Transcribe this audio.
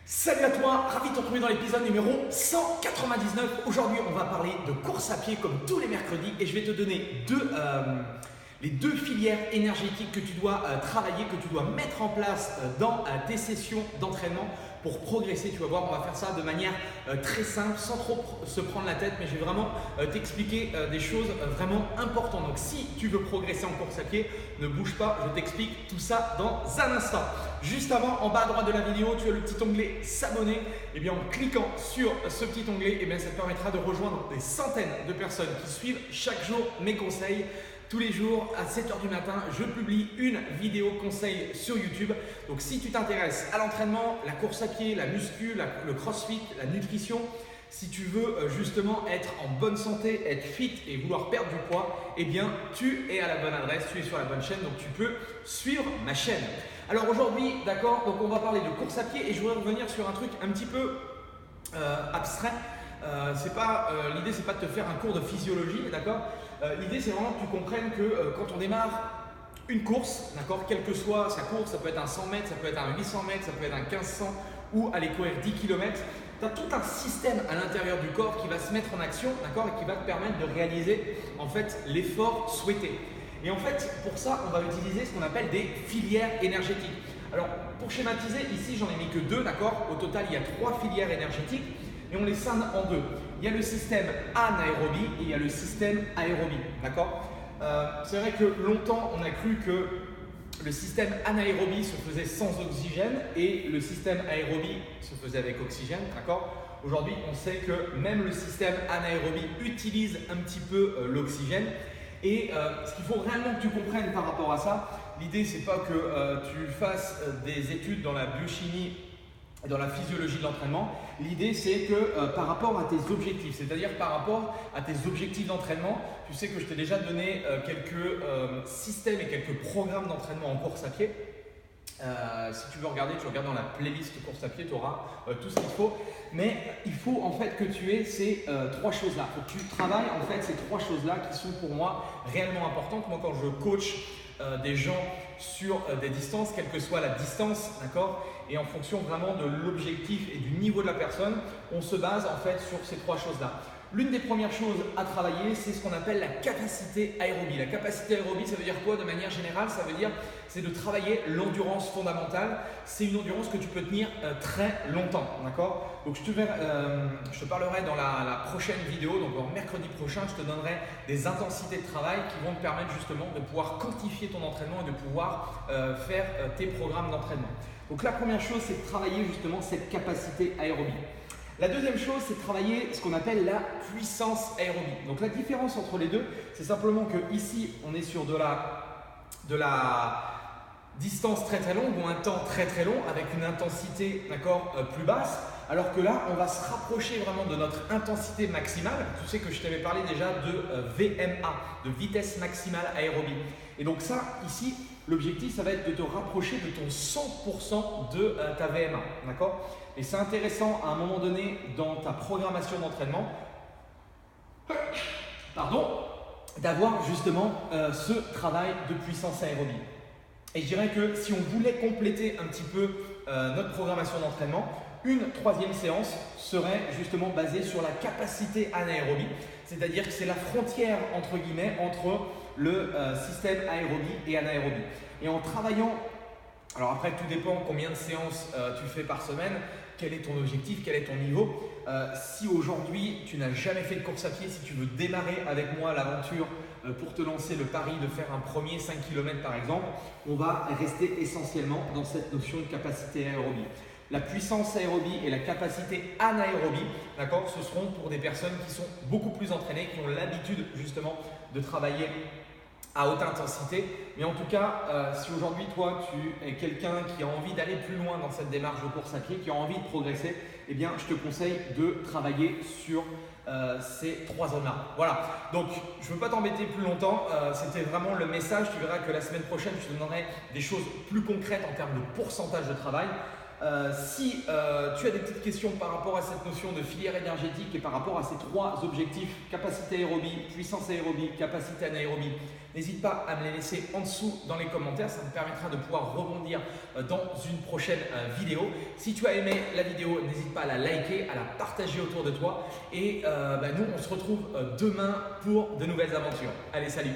Salut à toi, ravi de te retrouver dans l'épisode numéro 199. Aujourd'hui, on va parler de course à pied comme tous les mercredis et je vais te donner les deux filières énergétiques que tu dois travailler, que tu dois mettre en place dans tes sessions d'entraînement pour progresser. Tu vas voir, on va faire ça de manière très simple, sans trop se prendre la tête, mais je vais vraiment t'expliquer des choses vraiment importantes. Donc si tu veux progresser en course à pied, ne bouge pas, je t'explique tout ça dans un instant. Juste avant, en bas à droite de la vidéo, tu as le petit onglet s'abonner. Et bien en cliquant sur ce petit onglet, et bien ça te permettra de rejoindre des centaines de personnes qui suivent chaque jour mes conseils. Tous les jours à 7h du matin, je publie une vidéo conseil sur YouTube. Donc si tu t'intéresses à l'entraînement, la course à pied, la muscu, le crossfit, la nutrition, si tu veux justement être en bonne santé, être fit et vouloir perdre du poids, eh bien tu es à la bonne adresse, tu es sur la bonne chaîne, donc tu peux suivre ma chaîne. Alors aujourd'hui, d'accord, donc on va parler de course à pied et je voudrais revenir sur un truc un petit peu abstrait. L'idée c'est pas de te faire un cours de physiologie, d'accord. L'idée c'est vraiment que tu comprennes que quand on démarre une course, d'accord, quelle que soit sa course, ça peut être un 100 mètres, ça peut être un 800 mètres, ça peut être un 1500 ou aller courir 10 km, tu as tout un système à l'intérieur du corps qui va se mettre en action, d'accord, et qui va te permettre de réaliser en fait l'effort souhaité. Et en fait, pour ça, on va utiliser ce qu'on appelle des filières énergétiques. Alors, pour schématiser, ici, j'en ai mis que deux, d'accord. Au total, il y a 3 filières énergétiques et on les scinde en deux. Il y a le système anaérobie et il y a le système aérobie, d'accord. C'est vrai que longtemps, on a cru que le système anaérobie se faisait sans oxygène et le système aérobie se faisait avec oxygène, d'accord. Aujourd'hui, on sait que même le système anaérobie utilise un petit peu l'oxygène. Et ce qu'il faut réellement que tu comprennes par rapport à ça, l'idée c'est pas que tu fasses des études dans la biochimie et dans la physiologie de l'entraînement. L'idée c'est que par rapport à tes objectifs, c'est-à-dire par rapport à tes objectifs d'entraînement, tu sais que je t'ai déjà donné quelques systèmes et quelques programmes d'entraînement en course à pied. Si tu veux regarder, tu regardes dans la playlist course à pied, tu auras tout ce qu'il faut. Mais il faut en fait que tu aies ces 3 choses-là. Il faut que tu travailles en fait ces 3 choses-là qui sont pour moi réellement importantes. Moi, quand je coach des gens sur des distances, quelle que soit la distance, d'accord, et en fonction vraiment de l'objectif et du niveau de la personne, on se base en fait sur ces 3 choses-là. L'une des premières choses à travailler, c'est ce qu'on appelle la capacité aérobie. La capacité aérobie, ça veut dire quoi de manière générale? Ça veut dire c'est de travailler l'endurance fondamentale. C'est une endurance que tu peux tenir très longtemps, d'accord? Donc je te parlerai dans la prochaine vidéo, donc en mercredi prochain, je te donnerai des intensités de travail qui vont te permettre justement de pouvoir quantifier ton entraînement et de pouvoir faire tes programmes d'entraînement. Donc la première chose, c'est de travailler justement cette capacité aérobie. La deuxième chose, c'est de travailler ce qu'on appelle la puissance aérobie. Donc la différence entre les deux, c'est simplement que ici, on est sur de la distance très très longue ou un temps très très long avec une intensité plus basse, alors que là, on va se rapprocher vraiment de notre intensité maximale. Tu sais que je t'avais parlé déjà de VMA, de vitesse maximale aérobie. Et donc ça, ici, l'objectif, ça va être de te rapprocher de ton 100% de ta VMA, d'accord? Et c'est intéressant à un moment donné dans ta programmation d'entraînement, d'avoir justement ce travail de puissance aérobie. Et je dirais que si on voulait compléter un petit peu notre programmation d'entraînement, une 3e séance serait justement basée sur la capacité anaérobie, c'est-à-dire que c'est la frontière entre guillemets entre le système aérobie et anaérobie. Et en travaillant, alors après tout dépend combien de séances tu fais par semaine, quel est ton objectif, quel est ton niveau. Si aujourd'hui tu n'as jamais fait de course à pied, si tu veux démarrer avec moi l'aventure pour te lancer le pari de faire un premier 5 km par exemple, on va rester essentiellement dans cette notion de capacité aérobie. La puissance aérobie et la capacité anaérobie, d'accord, ce seront pour des personnes qui sont beaucoup plus entraînées, qui ont l'habitude justement de travailler à haute intensité. Mais en tout cas, si aujourd'hui toi tu es quelqu'un qui a envie d'aller plus loin dans cette démarche de course à pied, qui a envie de progresser, eh bien je te conseille de travailler sur ces 3 zones-là. Voilà, donc je ne veux pas t'embêter plus longtemps, c'était vraiment le message. Tu verras que la semaine prochaine, je te donnerai des choses plus concrètes en termes de pourcentage de travail. Si tu as des petites questions par rapport à cette notion de filière énergétique et par rapport à ces 3 objectifs, capacité aérobie, puissance aérobie, capacité anaérobie, n'hésite pas à me les laisser en dessous dans les commentaires, ça me permettra de pouvoir rebondir dans une prochaine vidéo. Si tu as aimé la vidéo, n'hésite pas à la liker, à la partager autour de toi et nous on se retrouve demain pour de nouvelles aventures. Allez, salut!